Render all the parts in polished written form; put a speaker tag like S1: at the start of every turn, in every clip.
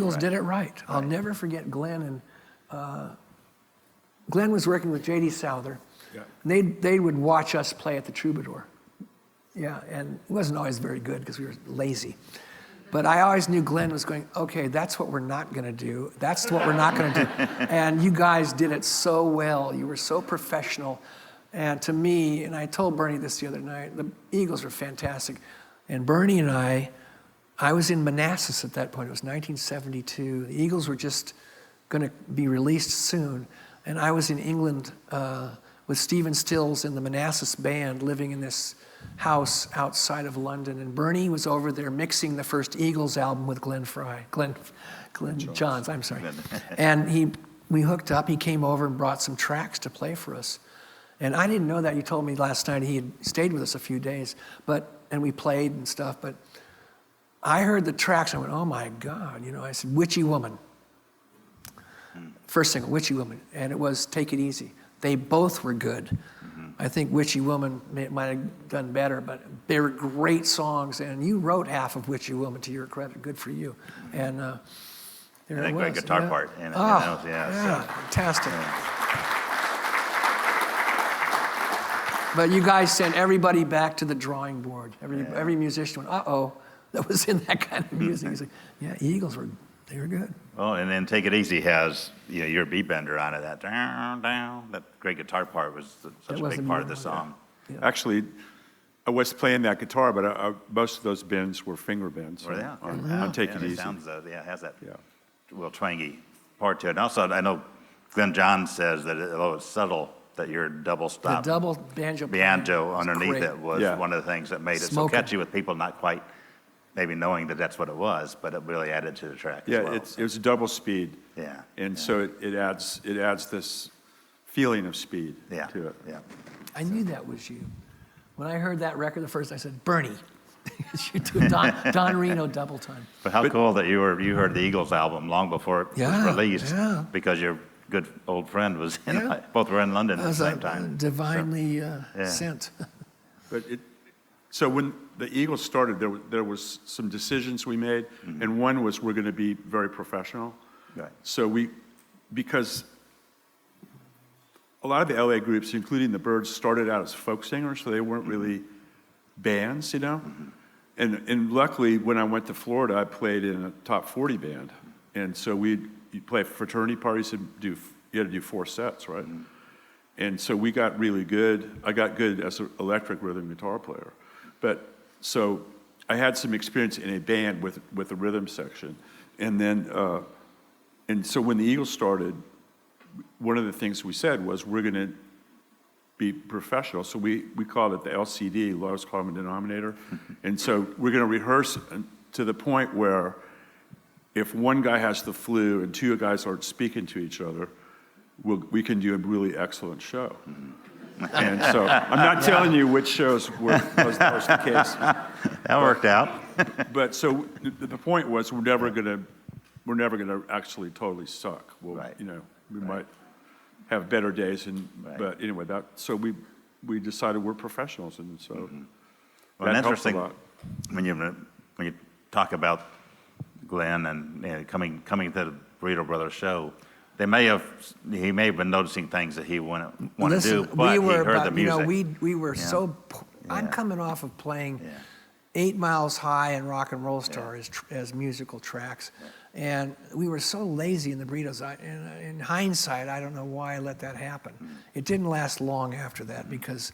S1: Eagles did it right. I'll never forget Glenn. And Glenn was working with J.D. Souther.
S2: Yeah.
S1: And they would watch us play at the Troubadour. Yeah, and it wasn't always very good because we were lazy. But I always knew Glenn was going, okay, that's what we're not going to do. That's what we're not going to do. And you guys did it so well. You were so professional. And to me, and I told Bernie this the other night, the Eagles were fantastic. And Bernie and I was in Manassas at that point. It was 1972. The Eagles were just going to be released soon. And I was in England with Stephen Stills in the Manassas band, living in this house outside of London. And Bernie was over there mixing the first Eagles album with Glenn Johns, I'm sorry. And we hooked up. He came over and brought some tracks to play for us. And I didn't know that. You told me last night he had stayed with us a few days, and we played and stuff. But I heard the tracks. I went, oh my God! I said, "Witchy Woman." First single, "Witchy Woman," and it was "Take It Easy." They both were good. I think "Witchy Woman" might have done better, but they were great songs. And you wrote half of "Witchy Woman" to your credit. Good for you. And there it was.
S3: Great guitar part. And
S1: Fantastic. But you guys sent everybody back to the drawing board. Every musician went, uh-oh, that was in that kind of music. He's like, yeah, Eagles they were good.
S3: Well, and then "Take It Easy" has your beat bender on it. That down, down, that great guitar part was such a big part of the song.
S1: Yeah.
S2: Actually, I was playing that guitar, but most of those bends were finger bends. On "Take It Easy."
S3: It has that real twangy part to it. And also, I know Glenn Johns says that although it's subtle, that your double stop,
S1: the double banjo
S3: underneath it was one of the things that made it so catchy with people not quite maybe knowing that that's what it was, but it really added to the track as well.
S2: It was double speed.
S3: Yeah.
S2: And so it adds this feeling of speed to it.
S3: Yeah.
S1: I knew that was you. When I heard that record the first, I said, Bernie. You do a Don Reno double time.
S3: But how cool that you heard the Eagles album long before it was released, because your good old friend was both were in London at the same time.
S1: Divinely sent.
S2: But so when the Eagles started, there was some decisions we made, and one was we're going to be very professional.
S3: Right.
S2: So because a lot of the LA groups, including the Byrds, started out as folk singers, so they weren't really bands, And luckily, when I went to Florida, I played in a top 40 band, and so you play fraternity parties and you had to do 4 sets, right? And so we got really good. I got good as an electric rhythm guitar player, but so I had some experience in a band with a rhythm section, and then and so when the Eagles started, one of the things we said was we're going to be professional. So we called it the LCD, lowest common denominator, and so we're going to rehearse to the point where if one guy has the flu and 2 guys aren't speaking to each other, we can do a really excellent show. And so I'm not telling you which shows was the case.
S3: That worked out.
S2: But so the point was we're never gonna actually totally suck. We might have better days, but anyway, so we decided we're professionals, and so
S3: well,
S2: that helps a
S3: interesting
S2: lot.
S3: when you talk about Glenn and coming to the Burrito Brothers show. He may have been noticing things that he wouldn't want to do, but he heard the music.
S1: We were so. I'm coming off of playing 8 Miles High and Rock and Roll Star as musical tracks, and we were so lazy in the Burritos. In hindsight, I don't know why I let that happen. It didn't last long after that because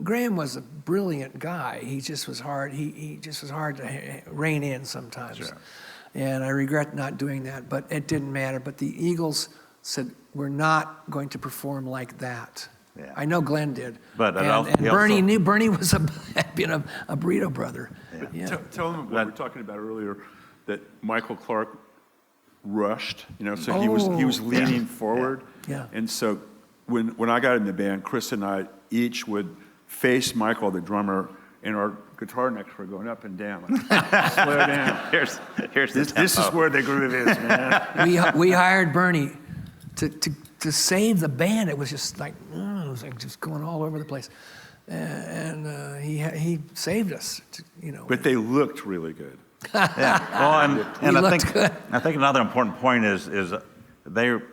S1: Graham was a brilliant guy. He just was hard. He just was hard to rein in sometimes. Sure. And I regret not doing that, but it didn't matter. But the Eagles said, we're not going to perform like that. Yeah. I know Glenn did. But Bernie knew Bernie was had been a burrito brother.
S2: Yeah. Tell them what we were talking about earlier, that Michael Clark rushed, so he was leaning forward.
S1: Yeah.
S2: And so when I got in the band, Chris and I each would face Michael, the drummer, and our guitar necks were going up and down. Like, slow down.
S3: Here's
S2: this is where the groove is, man.
S1: We hired Bernie to save the band. It was just like, it was like just going all over the place, and he saved us.
S2: But they looked really good.
S3: Yeah. Well, and
S1: We
S3: I
S1: looked
S3: think
S1: good.
S3: I think another important point is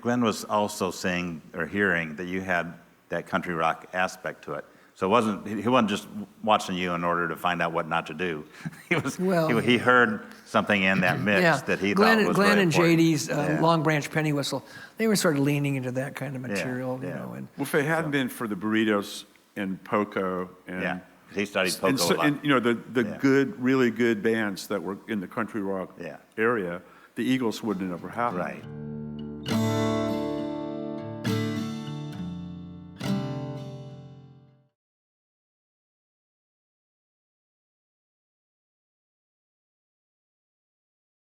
S3: Glenn was also seeing or hearing that you had that country rock aspect to it. So he wasn't just watching you in order to find out what not to do. He heard something in that mix that he thought was
S1: Glenn
S3: very
S1: and
S3: important.
S1: JD's Long Branch Penny Whistle, they were sort of leaning into that kind of material,
S3: yeah.
S1: you know. And
S2: Well, if it hadn't been for the Burritos and Poco and
S3: Yeah, he studied Poco a lot.
S2: and, you know, the really good bands that were in the country rock
S3: Yeah.
S2: area, the Eagles wouldn't have ever happened.
S3: Right.